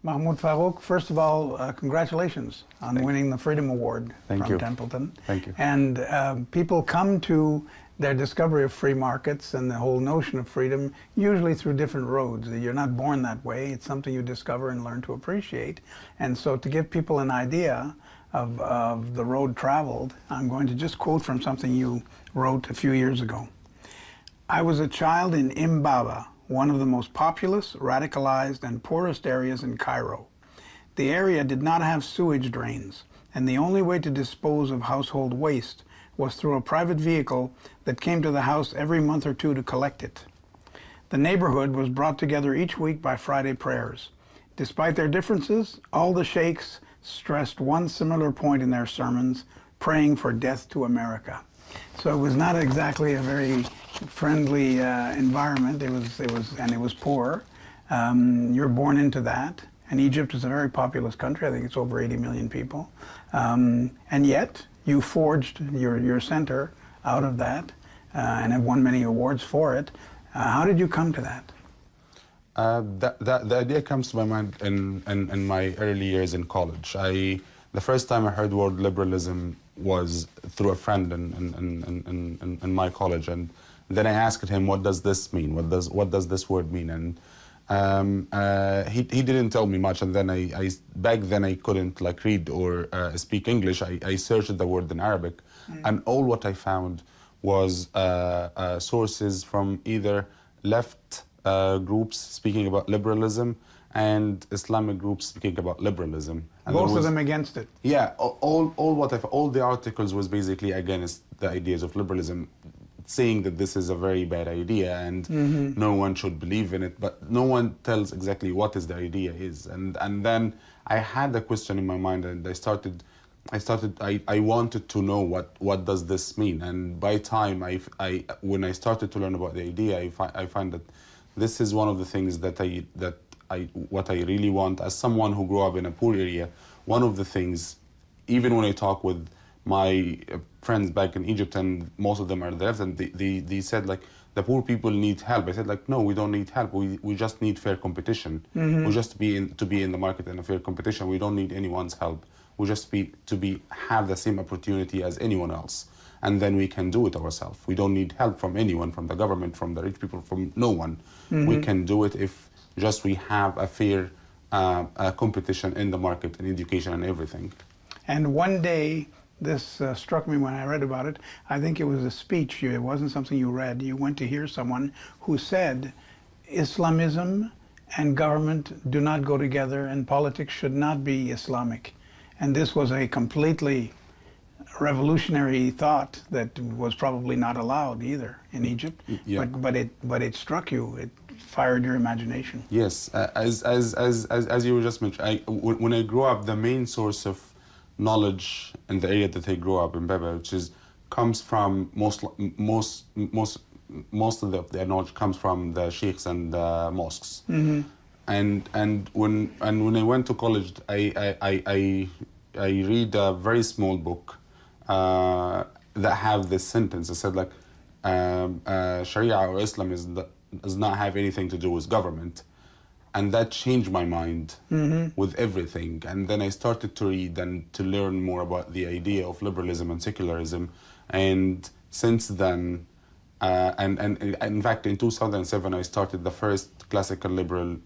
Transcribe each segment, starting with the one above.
Mahmoud Farouk, first of all, congratulations on winning the Freedom Award from Templeton. Thank you. And people come to their discovery of free markets and the whole notion of freedom usually through different roads. You're not born that way. It's something you discover and learn to appreciate. And so to give people an idea of the road traveled, I'm going to just quote from something you wrote a few years ago. I was a child in Imbaba, one of the most populous, radicalized, and poorest areas in Cairo. The area did not have sewage drains, and the only way to dispose of household waste was through a private vehicle that came to the house every month or two to collect it. The neighborhood was brought together each week by Friday prayers. Despite their differences, all the sheikhs stressed one similar point in their sermons, praying for death to America. So it was not exactly a very friendly environment. It was poor. You're born into that. And Egypt is a very populous country. I think it's over 80 million people. And yet, you forged your center out of that and have won many awards for it. How did you come to that? The idea comes to my mind in my early years in college. The first time I heard the word liberalism was through a friend in my college, and then I asked him, "What does this mean? What does this word mean?" And he didn't tell me much. And then back then I couldn't read or speak English. I searched the word in Arabic, and all what I found was sources from either left groups speaking about liberalism and Islamic groups speaking about liberalism. And both of them against it. Yeah, all the articles was basically against the ideas of liberalism, saying that this is a very bad idea and no one should believe in it, but no one tells exactly what is the idea is. And then I had a question in my mind, and I wanted to know what does this mean. And by time when I started to learn about the idea, I find that this is one of the things what I really want as someone who grew up in a poor area. One of the things, even when I talk with my friends back in Egypt, and most of them are left, and they said the poor people need help. I said no, we don't need help. We just need fair competition. We just to be in the market in a fair competition. We don't need anyone's help. We just have the same opportunity as anyone else, and then we can do it ourselves. We don't need help from anyone, from the government, from the rich people, from no one. We can do it if just we have a fair competition in the market, in education and everything. And one day, this struck me when I read about it. I think it was a speech. It wasn't something you read. You went to hear someone who said Islamism and government do not go together, and politics should not be Islamic. And this was a completely revolutionary thought that was probably not allowed either in Egypt. Yeah. But it struck you. It fired your imagination. Yes, as you were just mentioning, when I grew up, the main source of knowledge in the area that I grew up in Baba, comes from most of the knowledge comes from the sheikhs and the mosques. And when I went to college, I read a very small book that have this sentence. It said Sharia or Islam does not have anything to do with government. And that changed my mind with everything. And then I started to read and to learn more about the idea of liberalism and secularism. And since then, and in fact, in 2007, I started the first classical liberal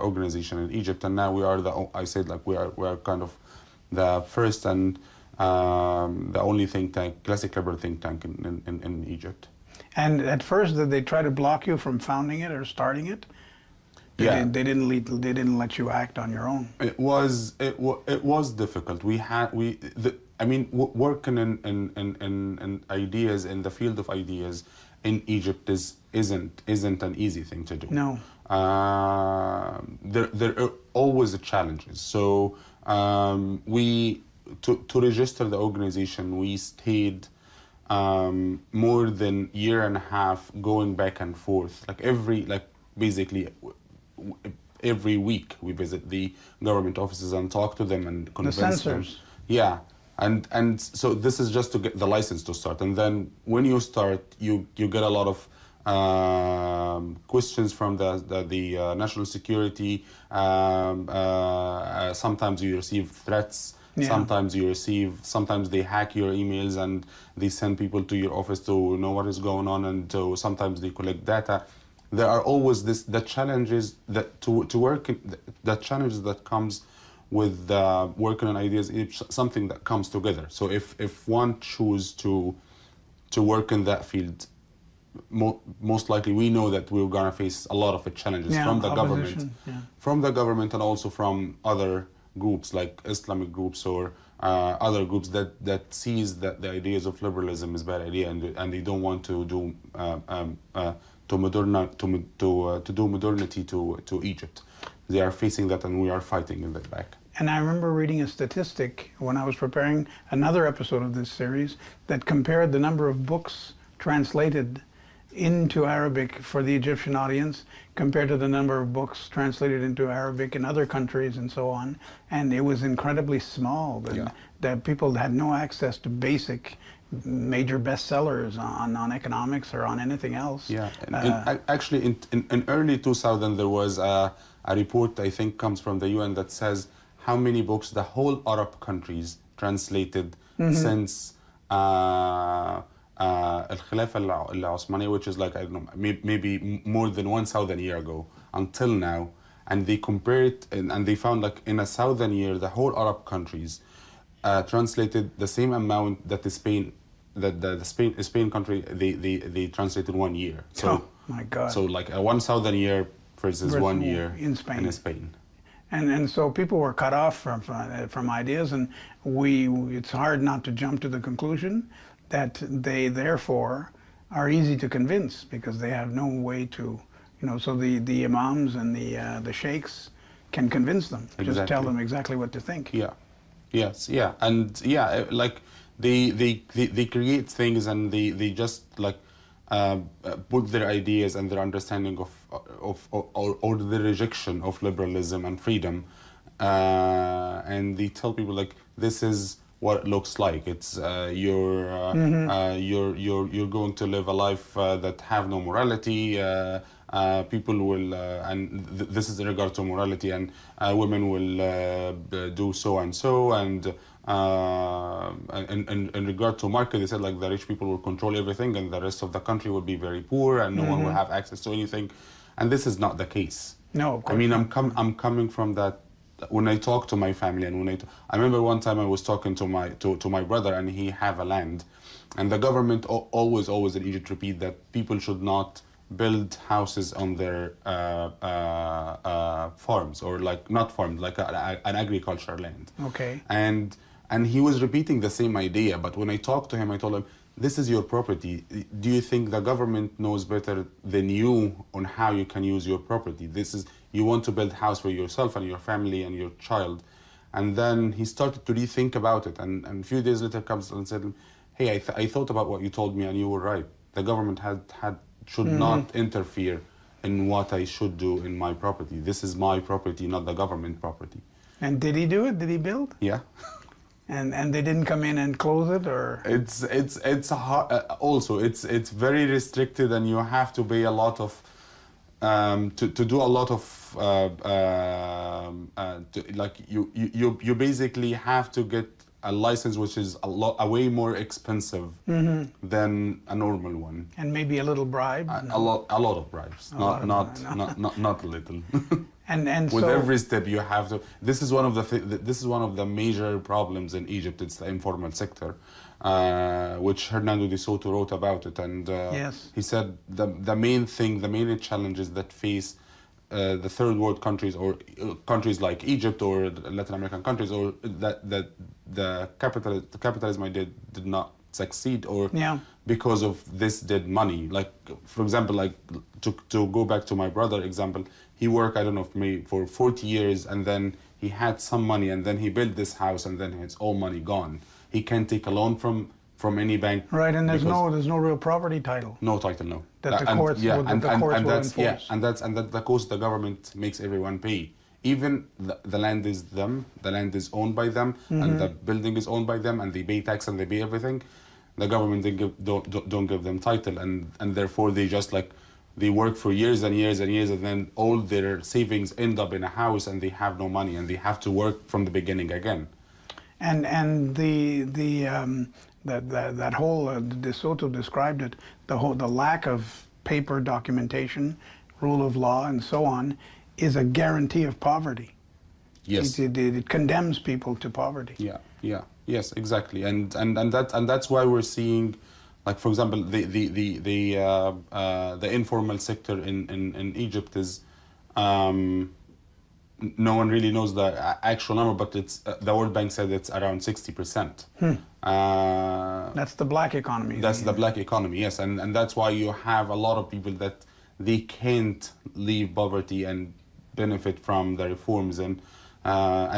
organization in Egypt. And now we are we are kind of the first and the only think tank, classic liberal think tank in Egypt. And at first, did they try to block you from founding it or starting it? They didn't let you act on your own. It was difficult. Working in ideas, in the field of ideas in Egypt isn't an easy thing to do. No. There are always challenges. So to register the organization, we stayed more than a year and a half going back and forth. Basically every week we visit the government offices and talk to them and convince them. The censors. Yeah. And so this is just to get the license to start. And then when you start, you get a lot of questions from the national security. Sometimes you receive threats. Yeah. Sometimes they hack your emails and they send people to your office to know what is going on, and sometimes they collect data. There are always the challenges that to work the challenges that comes with working on ideas. It's something that comes together. So if one chooses to work in that field, most likely we know that we're gonna face a lot of challenges from the government and also from other groups like Islamic groups or other groups that sees that the ideas of liberalism is a bad idea, and they don't want to do do modernity to Egypt. They are facing that, and we are fighting in that back. And I remember reading a statistic when I was preparing another episode of this series that compared the number of books translated into Arabic for the Egyptian audience compared to the number of books translated into Arabic in other countries and so on. And it was incredibly small. That people had no access to basic major bestsellers on economics or on anything else. Yeah, actually in early 2000 there was a report, I think comes from the UN, that says how many books the whole Arab countries translated since Al-Khilafah al-Osmaniyya, which is like, I don't know, maybe more than 1,000 years ago until now. And they compare it, and they found like in 1,000 years, the whole Arab countries translated the same amount that the Spain country, they translated 1 year. So, oh my God. So like a 1,000 year versus 1 year in Spain. And so people were cut off from ideas, and it's hard not to jump to the conclusion that they therefore are easy to convince because they have no way to, so the imams and the sheikhs can convince them. Exactly. Just tell them exactly what to think. Yeah. Yes. Yeah. And yeah, like they create things, and they just like put their ideas and their understanding or the rejection of liberalism and freedom, and they tell people like this is what it looks like. It's you're going to live a life that have no morality. People will, and this is in regard to morality, and women will do so and so, and in regard to market, they said like the rich people will control everything, and the rest of the country will be very poor, and no one will have access to anything, and this is not the case. No, of course. I mean, I'm coming from that. When I talk to my family, and I remember one time I was talking to my brother, and he have a land, and the government always in Egypt repeat that people should not build houses on their farms, or like not farms, like an agricultural land. Okay. And he was repeating the same idea, but when I talked to him, I told him, this is your property. Do you think the government knows better than you on how you can use your property? You want to build a house for yourself and your family and your child. And then he started to rethink about it. And a few days later comes and said, hey, I thought about what you told me, and you were right. The government should not interfere in what I should do in my property. This is my property, not the government property. And did he do it? Did he build? Yeah. And they didn't come in and close it, or it's hard. Also, it's very restricted, and you have to pay a lot of to do a lot of like you basically have to get a license which is a way more expensive than a normal one. And maybe a little bribe. A lot of bribes, not a little. And with so, every step you have to. This is one of the major problems in Egypt. It's the informal sector, which Huerta de Soto wrote about it, and yes. He said the main challenges that face the third world countries, or countries like Egypt or Latin American countries, or that the capitalism idea did not succeed, or because of this dead money. Like, for example, like to go back to my brother example, he worked, I don't know, maybe for 40 years, and then he had some money, and then he built this house, and then it's all money gone. He can't take a loan from any bank. Right, and there's no real property title. No title, no. That the courts will enforce. Yeah, and that the cost the government makes everyone pay. Even the land is them, the land is owned by them, and the building is owned by them, and they pay tax and they pay everything. the government don't give them title, and therefore they just like they work for years and years and years, and then all their savings end up in a house, and they have no money, and they have to work from the beginning again. And that whole De Soto described it, the lack of paper documentation, rule of law, and so on, is a guarantee of poverty. Yes, it condemns people to poverty. Yes, exactly, and that's why we're seeing, like for example, the informal sector in Egypt is. No one really knows the actual number, but it's the World Bank said it's around 60%. That's the black economy. That's the black economy, yes, and that's why you have a lot of people that they can't leave poverty and benefit from the reforms, and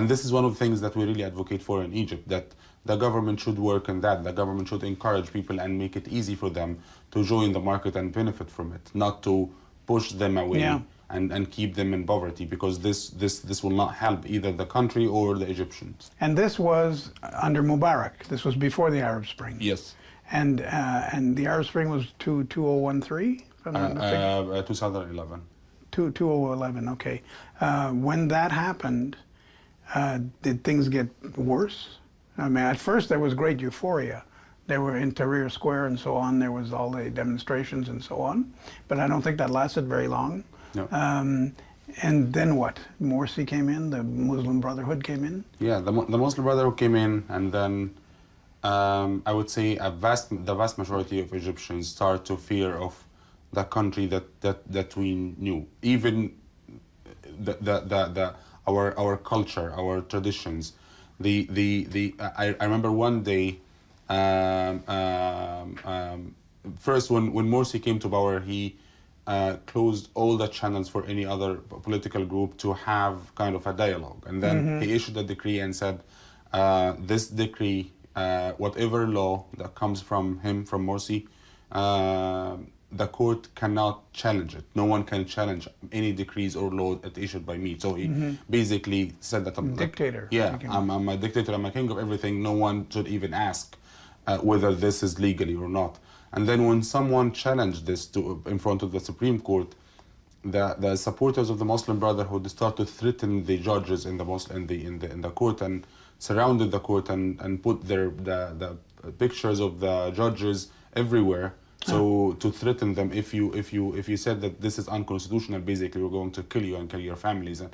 this is one of the things that we really advocate for in Egypt, that the government should work on that. The government should encourage people and make it easy for them to join the market and benefit from it, not to push them away. Yeah. And keep them in poverty, because this will not help either the country or the Egyptians. And this was under Mubarak. This was before the Arab Spring. Yes. And the Arab Spring was 2013, if I'm not mistaken. 2011. 2011. Okay. When that happened, did things get worse? I mean, at first there was great euphoria. They were in Tahrir Square and so on. There was all the demonstrations and so on. But I don't think that lasted very long. No. And then what? Morsi came in, the Muslim Brotherhood came in? Yeah, the Muslim Brotherhood came in, and then I would say the vast majority of Egyptians start to fear of the country that we knew. Even our culture, our traditions. I remember one day, first when Morsi came to power, he closed all the channels for any other political group to have kind of a dialogue. And then he issued a decree and said, this decree, whatever law that comes from him, from Morsi, the court cannot challenge it. No one can challenge any decrees or law that issued by me. So he basically said that I'm dictator. I'm a dictator, I'm a king of everything. No one should even ask whether this is legally or not. And then when someone challenged this in front of the Supreme Court, the supporters of the Muslim Brotherhood started to threaten the judges in the court, and surrounded the court and put the pictures of the judges everywhere. So to threaten them, if you said that this is unconstitutional, basically we're going to kill you and kill your families. And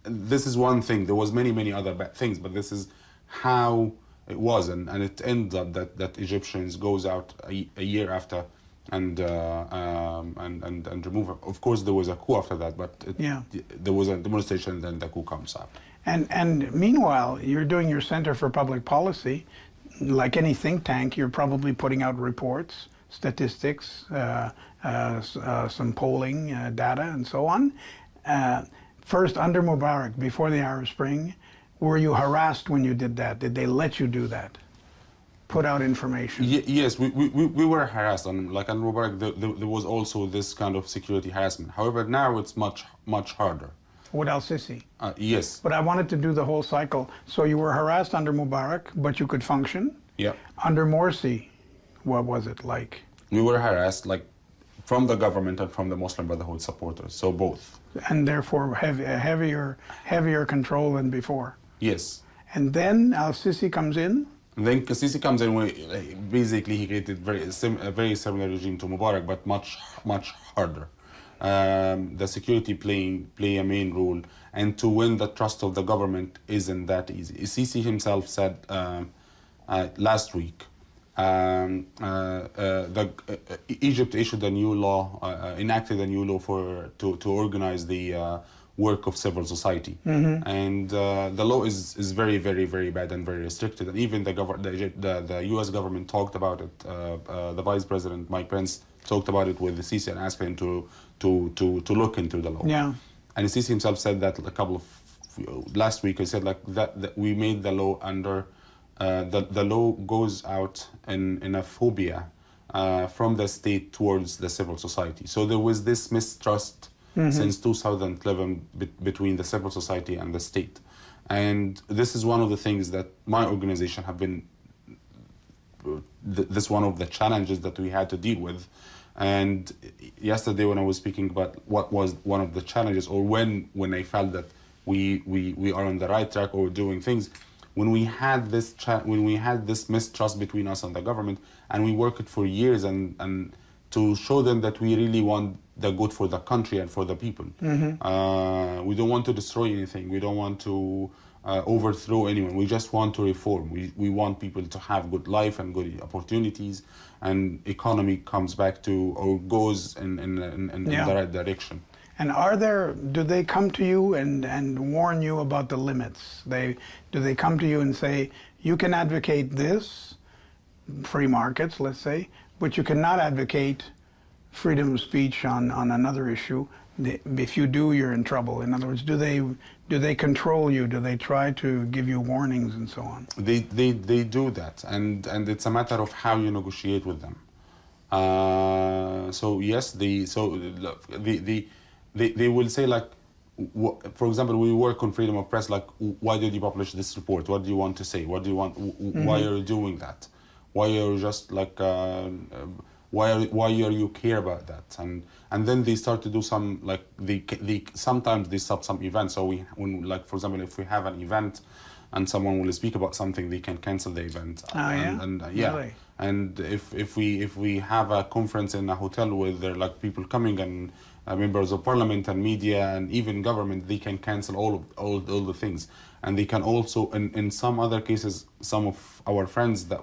this is one thing. There was many other bad things, but this is how it was, and it ends up that Egyptians goes out a year after and remove it. Of course, there was a coup after that, but there was a demonstration, then the coup comes out. And meanwhile, you're doing your Center for Public Policy. Like any think tank, you're probably putting out reports, statistics, some polling data, and so on. First, under Mubarak, before the Arab Spring, were you harassed when you did that? Did they let you do that? Put out information? Yes, we were harassed. Like under Mubarak, there was also this kind of security harassment. However, now it's much harder. With al-Sisi? Yes. But I wanted to do the whole cycle. So you were harassed under Mubarak, but you could function? Yeah. Under Morsi, what was it like? We were harassed, like, from the government and from the Muslim Brotherhood supporters, so both. And therefore heavier control than before? Yes. And then al-Sisi comes in? And then Sisi comes in, basically he created a very similar regime to Mubarak, but much harder. The security play a main role, and to win the trust of the government isn't that easy. Sisi himself said last week, Egypt issued a new law, enacted a new law to organize the work of civil society, and the law is very bad and very restricted. And even the U.S. government talked about it. The Vice President Mike Pence talked about it with the Sisi and asked him to look into the law. Yeah. And Sisi himself said that last week. He said that we made the law under the law goes out in a phobia from the state towards the civil society. So there was this mistrust since 2011 between the civil society and the state. And this is one of the things that my organization have been this one of the challenges that we had to deal with. And yesterday when I was speaking about what was one of the challenges, or when I felt that we are on the right track or doing things, when we had this mistrust between us and the government, and we worked for years and to show them that we really want the good for the country and for the people. We don't want to destroy anything. We don't want to overthrow anyone. We just want to reform. We want people to have good life and good opportunities, and economy comes back to, or goes in the right direction. And do they come to you and warn you about the limits? Do they come to you and say, you can advocate this, free markets, let's say, but you cannot advocate freedom of speech on another issue? If you do, you're in trouble. In other words, do they control you? Do they try to give you warnings and so on? They do that, and it's a matter of how you negotiate with them. So yes, they will say, like, for example, we work on freedom of press. Like, why did you publish this report? What do you want to say? What do you want? Why are you doing that? Why are you just like? Why are you care about that? And then they start to do some, like, sometimes they stop some events. So like, for example, if we have an event and someone will speak about something, they can cancel the event. Really? And if we have a conference in a hotel where there are, like, people coming and members of parliament and media and even government, they can cancel all the things. And they can also, in some other cases, some of our friends that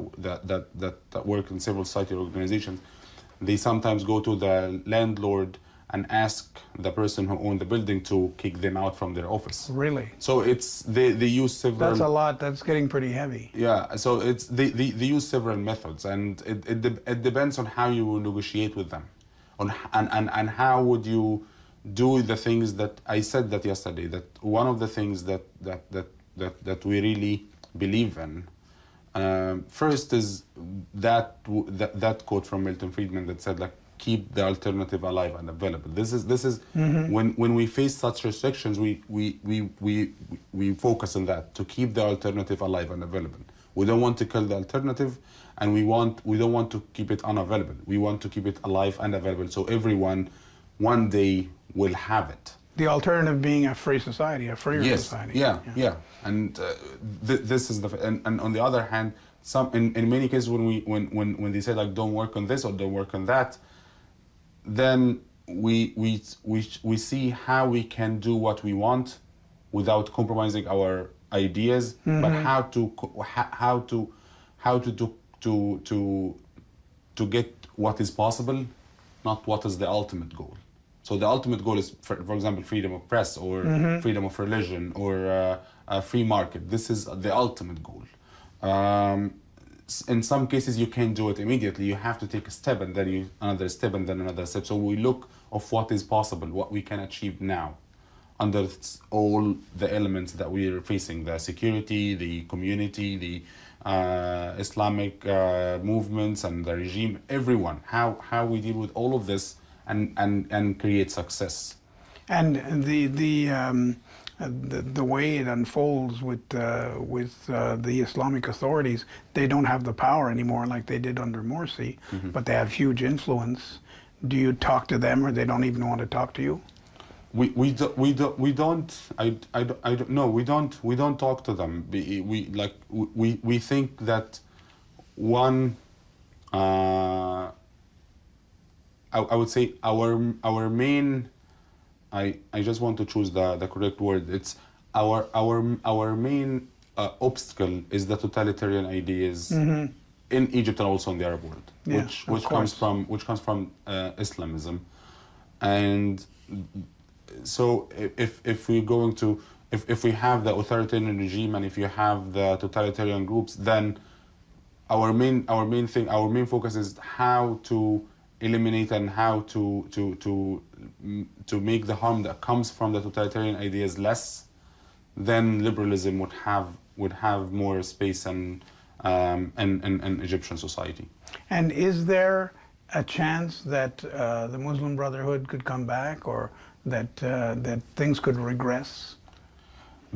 work in civil society organizations, they sometimes go to the landlord and ask the person who owned the building to kick them out from their office. Really? So they use several. That's a lot. That's getting pretty heavy. Yeah. So they use several methods, and it depends on how you negotiate with them, and how would you do the things that I said that yesterday. That one of the things that we really believe in. First is that quote from Milton Friedman that said, like, keep the alternative alive and available. This is when we face such restrictions, we focus on that, to keep the alternative alive and available. We don't want to kill the alternative, and we don't want to keep it unavailable. We want to keep it alive and available, so everyone one day will have it. The alternative being a free society, a freer society. Yeah. And this is and on the other hand, in many cases when they say, like, don't work on this or don't work on that, then we see how we can do what we want without compromising our ideas, but how to get what is possible, not what is the ultimate goal. So the ultimate goal is, for example, freedom of press, or freedom of religion, or a free market. This is the ultimate goal. In some cases, you can't do it immediately. You have to take a step, and then another step, and then another step. So we look of what is possible, what we can achieve now, under all the elements that we are facing: the security, the community, the Islamic movements, and the regime. Everyone, how we deal with all of this. And create success. And the way it unfolds with the Islamic authorities, they don't have the power anymore like they did under Morsi, but they have huge influence. Do you talk to them, or they don't even want to talk to you? We don't talk to them. We think that one. I would say our main. I just want to choose the correct word. It's our main obstacle is the totalitarian ideas in Egypt and also in the Arab world, which comes from Islamism, and so if we're going to if we have the authoritarian regime and if you have the totalitarian groups, then our main focus is how to eliminate and how to make the harm that comes from the totalitarian ideas less. Then liberalism would have more space in Egyptian society. And is there a chance that the Muslim Brotherhood could come back, or that things could regress?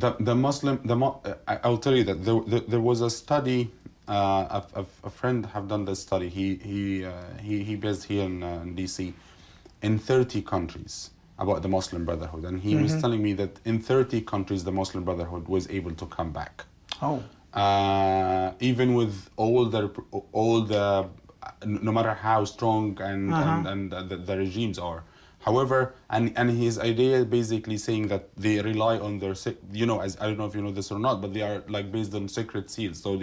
I'll tell you that there was a study a friend have done this study. He based here in DC, in 30 countries about the Muslim Brotherhood, and he was telling me that in 30 countries the Muslim Brotherhood was able to come back. Oh. Even with all the no matter how strong and the regimes are. However, and his idea is basically saying that they rely on their, as I don't know if you know this or not, but they are like based on secret seals. So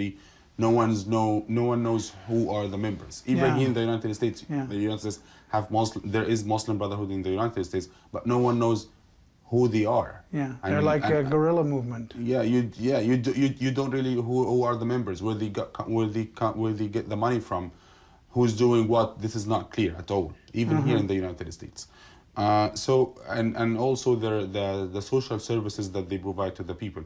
no one knows who are the members. Even here in the United States, the United States there is Muslim Brotherhood in the United States, but no one knows who they are. Yeah, they're like a guerrilla movement. You don't really who are the members, where they get the money from, who's doing what. This is not clear at all, even here in the United States. So and also the social services that they provide to the people.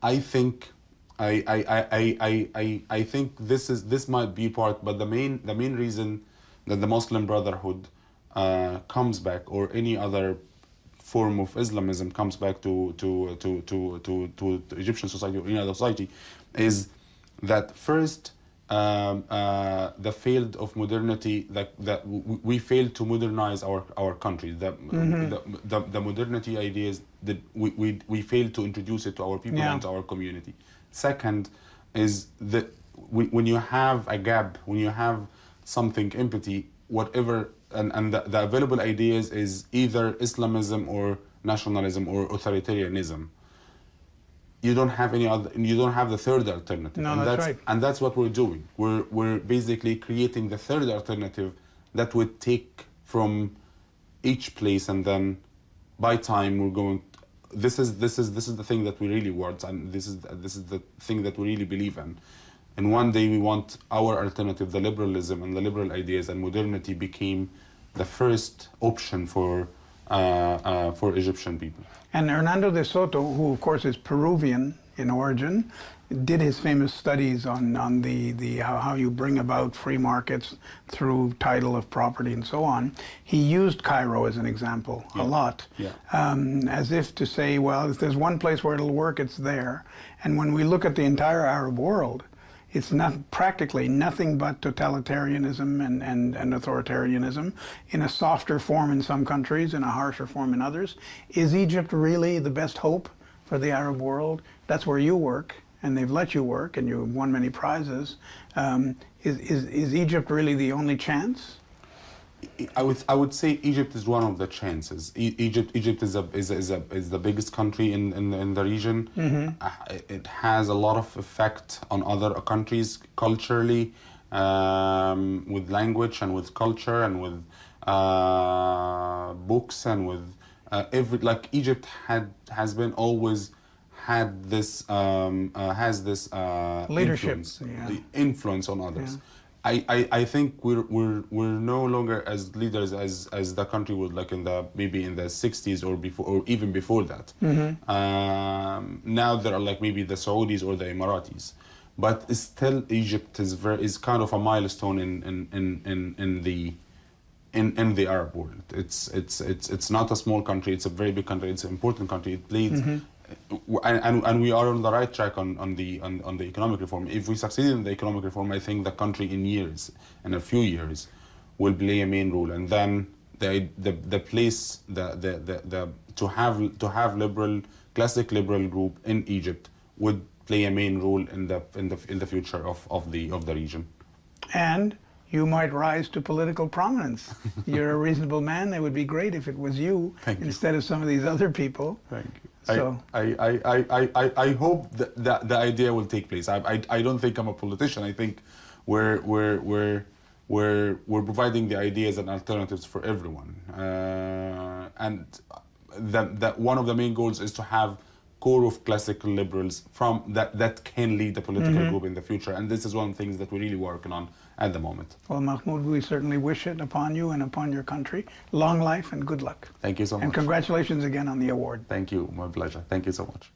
I think I think this might be part, but the main reason that the Muslim Brotherhood comes back, or any other form of Islamism comes back to Egyptian society or any other society, is that first the failed of modernity, that we failed to modernize our country. The modernity ideas that we failed to introduce it to our people and to our community. Second is that when you have a gap, when you have something empty, whatever, and the available ideas is either Islamism or nationalism or authoritarianism. You don't have any other. You don't have the third alternative. No, that's right. And that's what we're doing. We're basically creating the third alternative that would take from each place, and then by time we're going. This is the thing that we really want, and this is the thing that we really believe in. And one day we want our alternative, the liberalism and the liberal ideas, and modernity became the first option for Egyptian people. And Hernando de Soto, who of course is Peruvian in origin, did his famous studies on how you bring about free markets through title of property and so on. He used Cairo as an example a lot, as if to say, well, if there's one place where it'll work, it's there. And when we look at the entire Arab world, it's not practically nothing but totalitarianism and authoritarianism in a softer form in some countries, in a harsher form in others. Is Egypt really the best hope for the Arab world? That's where you work, and they've let you work, and you've won many prizes. Is Egypt really the only chance? I would say Egypt is one of the chances. Egypt is the biggest country in the region. It has a lot of effect on other countries culturally, with language and with culture and with books and with Egypt has been always had this leadership influence on others. I think we're no longer as leaders as the country would, like maybe in the 60s or before, or even before that. Now there are like maybe the Saudis or the Emiratis, but still Egypt is kind of a milestone in the Arab world. It's not a small country. It's a very big country. It's an important country. It leads. And we are on the right track on the economic reform. If we succeed in the economic reform, I think the country in a few years, will play a main role. And then the place to have classic liberal group in Egypt would play a main role in the future of the region. And you might rise to political prominence. You're a reasonable man. It would be great if it was you instead of some of these other people. Thank you. So I hope that the idea will take place. I don't think I'm a politician. I think we're providing the ideas and alternatives for everyone. And that one of the main goals is to have core of classical liberals that can lead the political group in the future. And this is one of the things that we're really working on at the moment. Well, Mahmoud, we certainly wish it upon you and upon your country. Long life and good luck. Thank you so much. And congratulations again on the award. Thank you. My pleasure. Thank you so much.